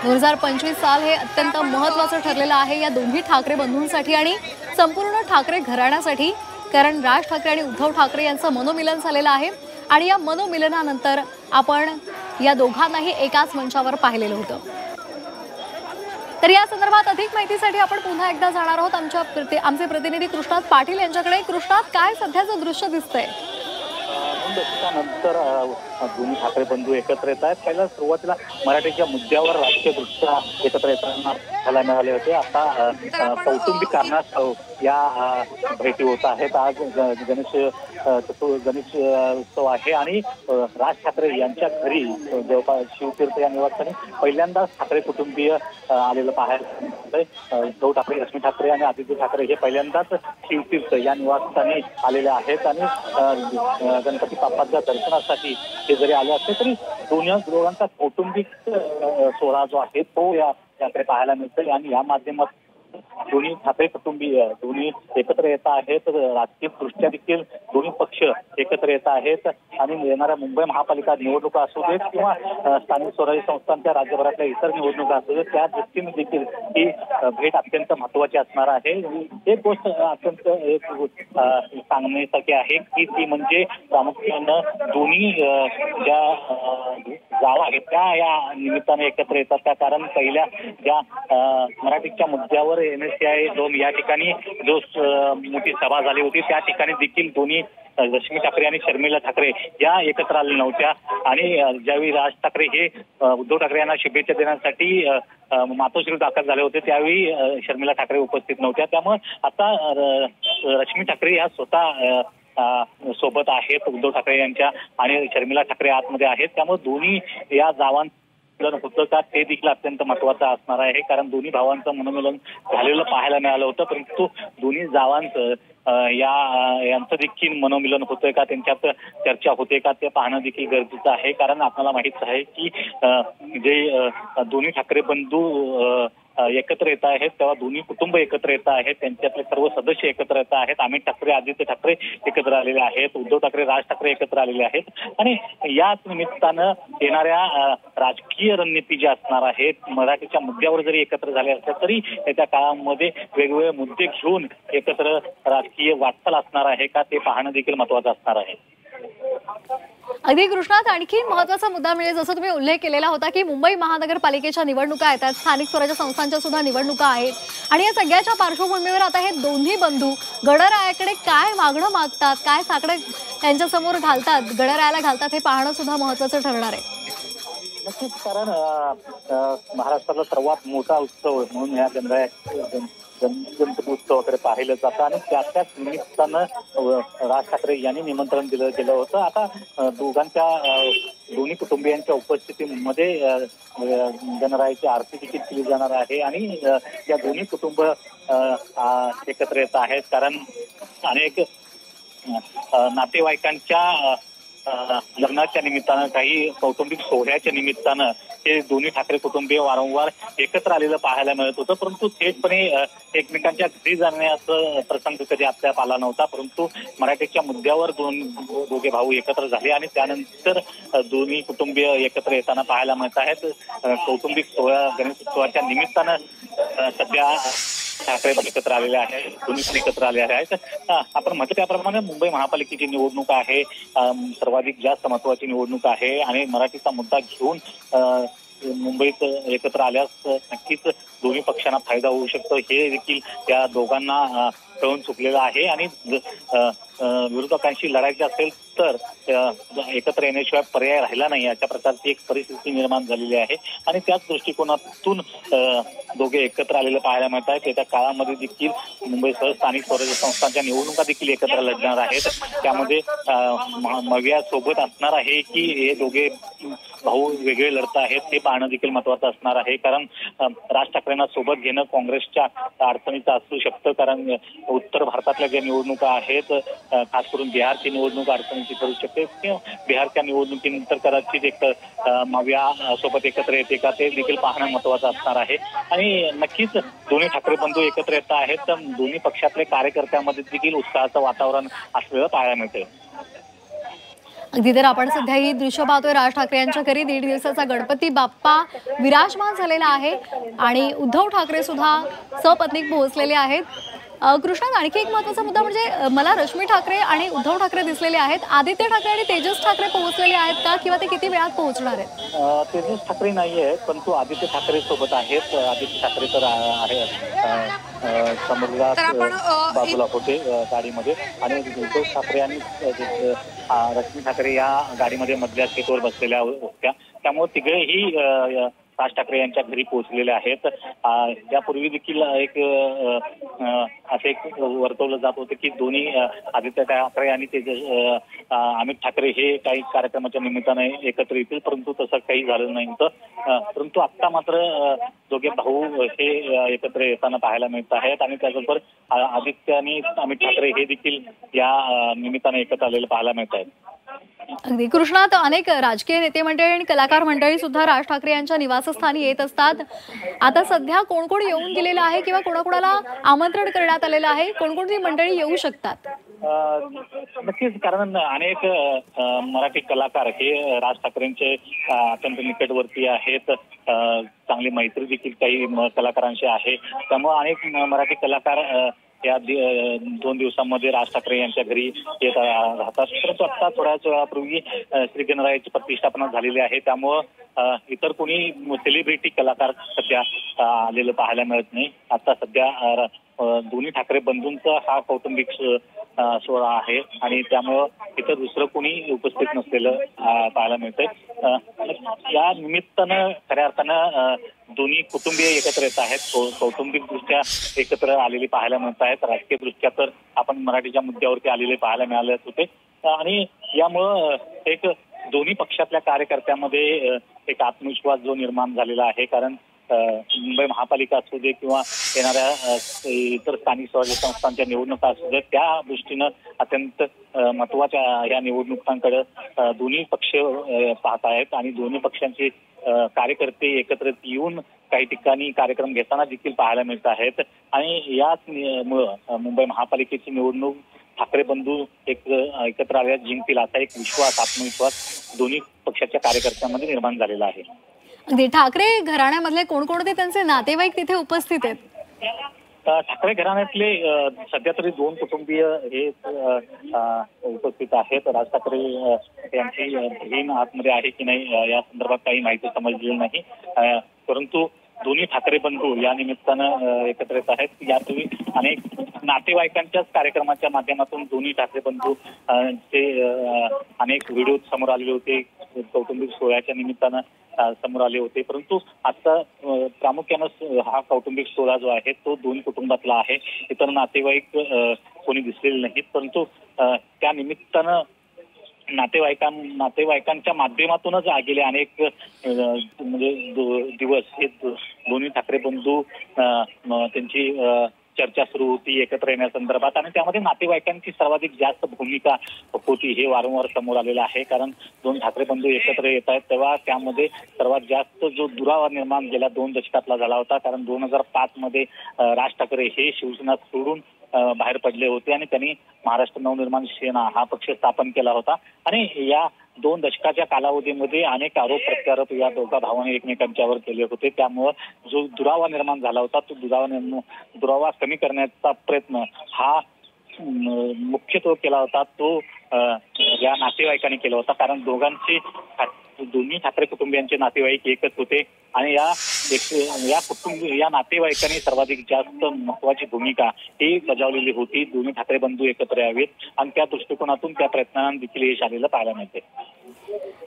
2025 साल हे अत्यंत महत्त्वाचं ठरलेलं आहे या दोन्ही ठाकरे बंधूंसाठी आणि संपूर्ण ठाकरे घराण्यासाठी, कारण राज ठाकरे आणि उद्धव ठाकरे यांचं मनोमिलन झालेलं आहे आणि या मनोमिलनानंतर आपण या दोघांनाही एकाच मंचावर पाहिलेलं होतं। तर या संदर्भात अधिक माहितीसाठी आपण पुन्हा एकदा जाणार आहोत आमचे प्रतिनिधी कृष्णात पाटील यांच्याकडे। कृष्णात, काय सध्याचं दृश्य दिसतंय? नंतर दोन्ही ठाकरे बंधू एकत्र येत आहेत। पहिला सुरुवातीला मराठीच्या मुद्द्यावर राजकीयदृष्ट्या एकत्र येताना पाहायला मिळाले होते। आता कौटुंबिक कारणास्तव या भेटी होत आहेत। आज गणेश उत्सव आहे आणि राज ठाकरे यांच्या घरी जवळपास शिवतीर्थ या निवासस्थानी पहिल्यांदाच ठाकरे कुटुंबीय आलेलं पाहायला मिळतंय। उद्धव ठाकरे, रश्मी ठाकरे आणि आदित्य ठाकरे हे पहिल्यांदाच शिवतीर्थ या निवासस्थानी आलेले आहेत आणि गणपती बाप्पाच्या दर्शनासाठी ते जरी आले असले तरी दोघांचा कौटुंबिक सोहळा जो आहे तो याकडे पाहायला मिळतोय आणि या माध्यमातून दोन्ही ठाकरे कुटुंबीय दोन्ही एकत्र येत आहेत। राजकीय दृष्ट्या देखील दोन्ही पक्ष एकत्र येत आहेत आणि येणाऱ्या मुंबई महापालिका निवडणुका असू देत किंवा स्थानिक स्वराज्य संस्थांच्या राज्यभरातल्या इतर निवडणुका असू देत, त्या दृष्टीने देखील ही भेट अत्यंत महत्वाची असणार आहे। एक गोष्ट अत्यंत सांगण्यासारखी आहे की ती म्हणजे प्रामुख्यानं दोन्ही ज्या जावा आहेत त्या या निमित्ताने एकत्र येतात। त्या कारण पहिल्या ज्या मराठीच्या मुद्द्यावर NSCI 2 या ठिकाणी जो मोठी सभा झाली होती त्या ठिकाणी देखील दोन्ही रश्मी ठाकरे आणि शर्मिला ठाकरे या एकत्र आल्या नव्हत्या आणि ज्यावेळी राज ठाकरे हे उद्धव ठाकरे यांना शुभेच्छा देण्यासाठी मातोश्री दाखल झाले होते त्यावेळी शर्मिला ठाकरे उपस्थित नव्हत्या। त्यामुळे आता रश्मी ठाकरे या स्वतः सोबत आहेत उद्धव ठाकरे यांच्या आणि शर्मिला ठाकरे आतमध्ये आहेत। त्यामुळे दोन्ही या जावांचं होतं का ते देखील अत्यंत महत्वाचं असणार आहे, कारण दोन्ही भावांचं मनोमिलन झालेलं पाहायला मिळालं होतं, परंतु दोन्ही जावांचं यांचं देखील मनोमिलन होतंय का, त्यांच्यात चर्चा होते का ते पाहणं देखील गरजेचं आहे। कारण आपल्याला माहित आहे की जे दोन्ही ठाकरे बंधू एकत्र येत आहेत तेव्हा दोन्ही कुटुंब एकत्र येत आहेत, त्यांच्यातले सर्व सदस्य एकत्र येत आहेत। अमित ठाकरे, आदित्य ठाकरे एकत्र आलेले आहेत, उद्धव ठाकरे, राज ठाकरे एकत्र आलेले आहेत आणि याच निमित्तानं येणाऱ्या राजकीय रणनीती ज्या असणार आहेत, मराठीच्या मुद्द्यावर जरी एकत्र झाले असले तरी येत्या काळामध्ये वेगवेगळे मुद्दे घेऊन एकत्र राजकीय वाटचाल असणार आहे का ते पाहणं देखील महत्वाचं असणार आहे। अगदी कृष्णात, आणखी महत्त्वाचा मुद्दा म्हणजे जसं तुम्ही उल्लेख केलेला होता की मुंबई महानगरपालिकेच्या निवडणुका येतात, स्थानिक स्वराज्य संस्थांच्या सुद्धा निवडणुका आहेत आणि या सगळ्याच्या पार्श्वभूमीवर आता हे दोन्ही बंधू गणरायाकडे काय मागणं मागतात, काय साकडे त्यांच्यासमोर घालतात, गणरायाला घालतात हे पाहणं सुद्धा महत्त्वाचं ठरणार आहे। नक्कीच, कारण महाराष्ट्रातला सर्वात मोठा उत्सव म्हणून या गणपती उत्सवाकडे पाहिलं जातं आणि त्याच निमित्तानं राज ठाकरे यांनी निमंत्रण दिलं गेलं होतं। आता दोन्ही कुटुंबियांच्या उपस्थितीमध्ये गणरायाची आरती देखील केली जाणार आहे आणि या दोन्ही कुटुंब एकत्र येत आहेत, कारण अनेक नातेवाईकांच्या लग्नाच्या निमित्तानं, काही कौटुंबिक सोहळ्याच्या निमित्तानं हे दोन्ही ठाकरे कुटुंबीय वारंवार एकत्र आलेलं पाहायला मिळत होतं, परंतु थेटपणे एकमेकांच्या घरी जाण्याचा प्रसंग कधी आपल्याला आला नव्हता। परंतु मराठीच्या मुद्द्यावर दोघे भाऊ एकत्र झाले आणि त्यानंतर दोन्ही कुटुंबीय एकत्र येताना पाहायला मिळत आहेत। कौटुंबिक सोहळा गणेशोत्सवाच्या निमित्तानं सध्या ठाकरे एकत्र आलेले आहेत, दोन्ही पण एकत्र आलेले आहेत। आपण म्हटलं त्याप्रमाणे मुंबई महापालिकेची निवडणूक आहे, सर्वाधिक जास्त महत्वाची निवडणूक आहे आणि मराठीचा मुद्दा घेऊन मुंबईत एकत्र आल्यास नक्कीच दोन्ही पक्षांना फायदा होऊ शकतो हे देखील त्या दोघांना कळून चुकलेलं आहे आणि विरोधकांशी लढायचे असेल तर एकत्र येण्याशिवाय पर्याय राहिला नाही, अशा प्रकारची एक परिस्थिती निर्माण झालेली आहे आणि त्याच दृष्टिकोनातून दोघे एकत्र आलेले पाहायला मिळत आहेत। येत्या काळामध्ये देखील मुंबईसह स्थानिक स्वराज्य संस्थांच्या निवडणुका देखील एकत्र लढणार आहेत, त्यामध्ये मविया सोबत असणार आहे की हे दोघे भाऊ वेगळे लढत आहेत ते पाहणं देखील महत्वाचं असणार आहे, कारण राज ठाकरेंना सोबत घेणं काँग्रेसच्या अडचणीचं असू शकतं, कारण उत्तर भारतातल्या ज्या निवडणुका आहेत, खास करून बिहारची निवडणूक अडचणीची ठरू शकते किंवा बिहारच्या निवडणुकीनंतर कदाचित एक मविया सोबत एकत्र येते का ते देखील पाहणं महत्वाचं असणार आहे आणि नक्कीच दोन्ही ठाकरे बंधू एकत्र येत आहेत तर दोन्ही पक्षातल्या कार्यकर्त्यांमध्ये देखील उत्साहाचं वातावरण असलेलं पाहायला मिळते। अगदी तर आपण सध्या ही दृश्य पाहतोय राज ठाकरे यांच्या घरी 1.5 दिवसाचा गणपती बाप्पा विराजमान झालेला आहे आणि उद्धव ठाकरे सुद्धा सपत्नीक पोहोचलेले आहेत। कृष्णा, आणखी एक महत्त्वाचा मुद्दा म्हणजे मला रश्मी ठाकरे आणि उद्धव ठाकरे दिसलेले आहेत। आदित्य ठाकरे आणि तेजस ठाकरे पोहोचलेले आहेत का किंवा ते किती वेळात पोहोचणार आहेत? तेजस ठाकरे नाही आहेत, परंतु आदित्य ठाकरे सोबत आहेत। आदित्य ठाकरे तर आहे समोरला बाजूला होते गाडीमध्ये आणि उद्धव ठाकरे आणि रश्मी ठाकरे या गाडीमध्ये मधल्या सीटवर बसलेल्या होत्या, त्यामुळे तिघेही राज ठाकरे यांच्या घरी पोहोचलेले आहेत। यापूर्वी देखील एक असे एक वर्तवलं जात होतं की दोन्ही आदित्य ठाकरे आणि अमित ठाकरे हे काही कार्यक्रमाच्या निमित्ताने एकत्र येतील, परंतु तसं काही झालं नाही होतं। परंतु आता मात्र दोघे भाऊ हे एकत्र येताना पाहायला मिळत आहेत आणि त्याचबरोबर आदित्य आणि अमित ठाकरे हे देखील या निमित्ताने एकत्र आलेले पाहायला मिळत आहेत। अगदी कृष्णात अनेक राजकीय नेते मंडळी आणि कलाकार मंडळी सुद्धा राज ठाकरे यांच्या निवासस्थानी येत असतात। आता सध्या कोण कोण येऊन गेलेलं आहे किंवा कोणाकोणाला आमंत्रण करण्यात आलेलं आहे, कोणकोणती मंडळी येऊ शकतात? नक्कीच, कारण अनेक मराठी कलाकार हे राज ठाकरेंचे अत्यंत निकटवर्ती आहेत। चांगली मैत्री देखील काही कलाकारांशी आहे, त्यामुळे अनेक मराठी कलाकार या 2 दिवसांमध्ये राज ठाकरे यांच्या घरी येत राहतात। परंतु आता थोड्याच वेळापूर्वी श्री गणरायाची प्रतिष्ठापना झालेली आहे, त्यामुळं इतर कोणी सेलिब्रिटी कलाकार सध्या आलेलं पाहायला मिळत नाही। आता सध्या दोन्ही ठाकरे बंधूंचा हा कौटुंबिक सोहळा आहे आणि त्यामुळं इतर दुसरं कोणी उपस्थित नसलेलं पाहायला मिळतंय। या निमित्तानं खऱ्या अर्थानं दोन्ही कुटुंबीय एकत्र येत आहेत, कौटुंबिक दृष्ट्या एकत्र आलेली पाहायला मिळत आहेत। राजकीय दृष्ट्या तर आपण मराठीच्या मुद्द्यावरती आलेले पाहायला मिळाले होते आणि यामुळं एक दोन्ही पक्षातल्या कार्यकर्त्यामध्ये एक आत्मविश्वास जो निर्माण झालेला आहे, कारण मुंबई महापालिका असू दे किंवा येणाऱ्या इतर स्थानिक स्वराज्य संस्थांच्या निवडणुका असू दे, त्या दृष्टीनं अत्यंत महत्वाच्या या निवडणुकांकडे दोन्ही पक्ष पाहत आहेत आणि दोन्ही पक्षांचे कार्यकर्ते एकत्रित येऊन काही ठिकाणी कार्यक्रम घेताना देखील पाहायला मिळत आहेत आणि याचमुळं मुंबई महापालिकेची निवडणूक ठाकरे बंधू एकत्र आल्यास जिंकतील असा एक विश्वास, आत्मविश्वास दोन्ही पक्षाच्या कार्यकर्त्यांमध्ये निर्माण झालेला आहे। अगदी ठाकरे घराण्यामधले कोणकोणते त्यांचे नातेवाईक तिथे उपस्थित आहेत? ठाकरे घराण्यातले सध्या तरी 2 कुटुंबीय हे उपस्थित आहेत। राज ठाकरे यांची बहीण आतमध्ये आहे की नाही या संदर्भात काही माहिती समजलेली नाही, परंतु दोन्ही ठाकरे बंधू या निमित्तानं एकत्र येत आहेत। यापूर्वी अनेक नातेवाईकांच्याच कार्यक्रमाच्या माध्यमातून दोन्ही ठाकरे बंधू चे अनेक व्हिडिओ समोर आलेले होते, कौटुंबिक सोहळ्याच्या निमित्तानं समोर आले होते, परंतु आता प्रामुख्यानं हा कौटुंबिक सोहळा जो आहे तो 2 कुटुंबातला आहे। इतर नातेवाईक कोणी दिसलेले नाहीत, परंतु त्या निमित्तानं नातेवाईकांच्या माध्यमातूनच गेले अनेक म्हणजे दिवस हे दोन्ही ठाकरे बंधू त्यांची चर्चा सुरू होती एकत्र येण्यासंदर्भात आणि त्यामध्ये नातेवाईकांची सर्वाधिक जास्त भूमिका होती हे वारंवार समोर आलेलं आहे। कारण 2 ठाकरे बंधू एकत्र येत आहेत तेव्हा त्यामध्ये सर्वात जास्त जो दुरावा निर्माण गेल्या 2 दशकातला झाला होता, कारण 2005 मध्ये राज ठाकरे हे शिवसेना सोडून बाहेर पडले होते आणि त्यांनी महाराष्ट्र नवनिर्माण सेना हा पक्ष स्थापन केला होता आणि या 2 दशकाच्या कालावधीमध्ये अनेक आरोप प्रत्यारोप या दोघा भावांनी एकमेकांच्यावर केले होते, त्यामुळे जो दुरावा निर्माण झाला होता तो दुरावा कमी करण्याचा प्रयत्न हा मुख्यत्वे केला होता तो या नातेवाईकांनी केला होता, कारण दोन्ही ठाकरे कुटुंबियांचे नातेवाईक एकच होते आणि या नातेवाईकांनी सर्वाधिक जास्त महत्वाची भूमिका ही बजावलेली होती। दोन्ही ठाकरे बंधू एकत्र यावेत आणि त्या दृष्टिकोनातून त्या प्रयत्नांना देखील यश आलेलं पाहायला मिळते।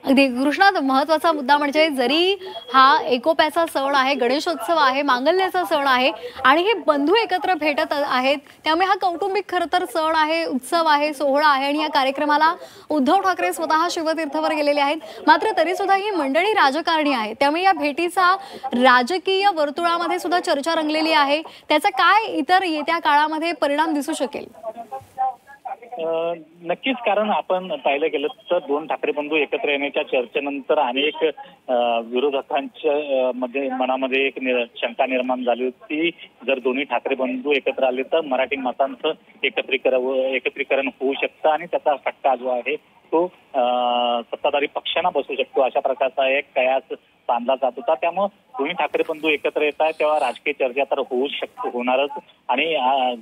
अगदी कृष्णात महत्वाचा मुद्दा म्हणजे जरी हा एकोप्याचा सण आहे, गणेशोत्सव आहे, मांगल्याचा सण आहे आणि हे बंधू एकत्र भेटत आहेत, त्यामुळे हा कौटुंबिक खरं तर सण आहे, उत्सव आहे, सोहळा आहे आणि या कार्यक्रमाला उद्धव ठाकरे स्वतः शिवतीर्थवर गेलेले आहेत। मात्र तरी सुद्धा ही मंडळी राजकारणी आहे, त्यामुळे या भेटीचा राजकीय वर्तुळामध्ये सुद्धा चर्चा रंगलेली आहे। त्याचा काय इतर येत्या काळामध्ये परिणाम दिसू शकेल? नक्कीच, कारण आपण पाहिलं गेलं तर 2 ठाकरे बंधू एकत्र येण्याच्या चर्चेनंतर अनेक विरोधकांच्या मनामध्ये एक शंका निर्माण झाली होती, जर दोन्ही ठाकरे बंधू एकत्र आले तर मराठी मतांचं एकत्रीकरण होऊ शकतं आणि त्याचा फटका जो आहे तो सत्ताधारी पक्षांना बसू शकतो अशा प्रकारचा एक कयास बांधला जात होता. त्यामुळे दोन्ही ठाकरे बंधू एकत्र येत आहेत तेव्हा राजकीय चर्चा तर होणारच आणि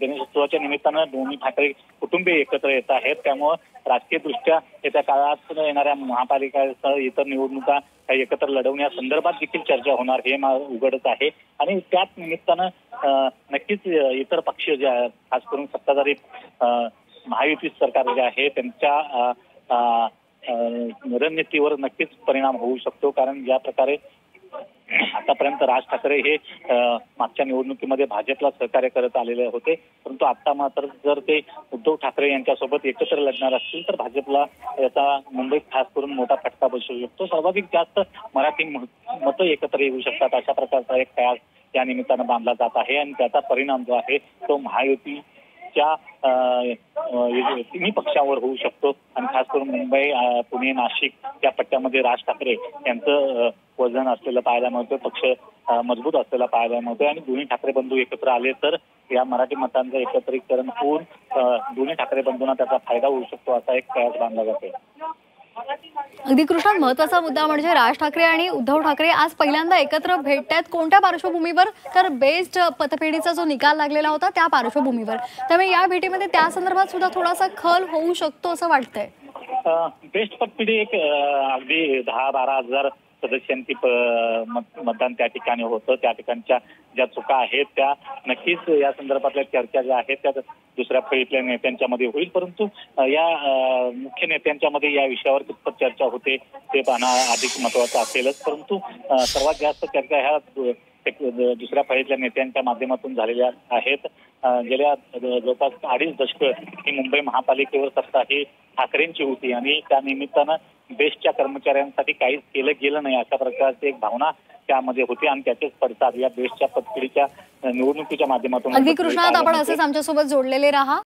गणेशोत्सवाच्या निमित्तानं दोन्ही ठाकरे कुटुंबीय एकत्र येत आहेत. त्यामुळे राजकीय दृष्ट्या येत्या काळात येणाऱ्या महापालिका इतर निवडणुका काही एकत्र लढवण्यासंदर्भात देखील चर्चा होणार हे उघडच आहे. आणि त्याच निमित्तानं नक्कीच इतर पक्ष जे खास करून सत्ताधारी महायुती सरकार जे आहे त्यांच्या रणनीतीवर नक्कीच परिणाम होऊ शकतो. कारण ज्या प्रकारे आतापर्यंत राज ठाकरे हे मागच्या निवडणुकीमध्ये भाजपला सहकार्य करत आलेले होते, परंतु आता मात्र जर ते उद्धव ठाकरे यांच्यासोबत एकत्र लढणार असतील तर भाजपला याचा मुंबईत खास करून मोठा फटका बसू शकतो. सर्वाधिक जास्त मराठी मतं एकत्र येऊ शकतात अशा प्रकारचा एक कयास या निमित्तानं बांधला जात आहे आणि त्याचा परिणाम जो आहे तो महायुतीच्या तिन्ही पक्षांवर होऊ शकतो. आणि खास करून मुंबई, पुणे, नाशिक या पट्ट्यामध्ये राज ठाकरे यांचं वजन असलेलं पाहायला मिळतं, पक्ष मजबूत असलेला पाहायला मिळतोय आणि दोन्ही ठाकरे बंधू एकत्र आले तर या मराठी मतांचं एकत्रीकरण होऊन दोन्ही ठाकरे बंधूंना त्याचा फायदा होऊ शकतो असा एक कयास बांधला जातोय. अगदी कृष्ण, महत्वाचा मुद्दा म्हणजे राज ठाकरे आणि उद्धव ठाकरे आज पहिल्यांदा एकत्र भेटतायत. कोणत्या पार्श्वभूमीवर? तर बेस्ट पतपेढीचा जो निकाल लागलेला होता त्या पार्श्वभूमीवर. त्यामुळे या भेटीमध्ये त्या संदर्भात सुद्धा थोडासा खल होऊ शकतो असं वाटतंय. बेस्ट पतपेढी एक अगदी 10-12 हजार सदस्यांची मतदान त्या ठिकाणी होतं. त्या ठिकाणच्या ज्या चुका आहेत त्या नक्कीच या संदर्भातल्या चर्चा ज्या आहेत त्या दुसऱ्या फळीतल्या नेत्यांच्या मध्ये होईल, परंतु या मुख्य नेत्यांच्या मध्ये या विषयावर कितपत चर्चा होते ते पाहणं अधिक महत्वाचं असेलच. परंतु सर्वात जास्त चर्चा ह्या दुसऱ्या फळीतल्या नेत्यांच्या माध्यमातून झालेल्या आहेत. गेल्या जवळपास 2.5 दशकं ही मुंबई महापालिकेवर सत्ता ही ठाकरेंची होती आणि त्या निमित्तानं बेस्टच्या कर्मचाऱ्यांसाठी काहीच केलं गेलं नाही अशा प्रकारची एक भावना त्यामध्ये होती आणि त्याचेच पडसाद या बेस्टच्या पतपेढीच्या निवडणुकीच्या माध्यमातून. अगदी कृष्णात, आपण असेच आमच्यासोबत जोडलेले राहा.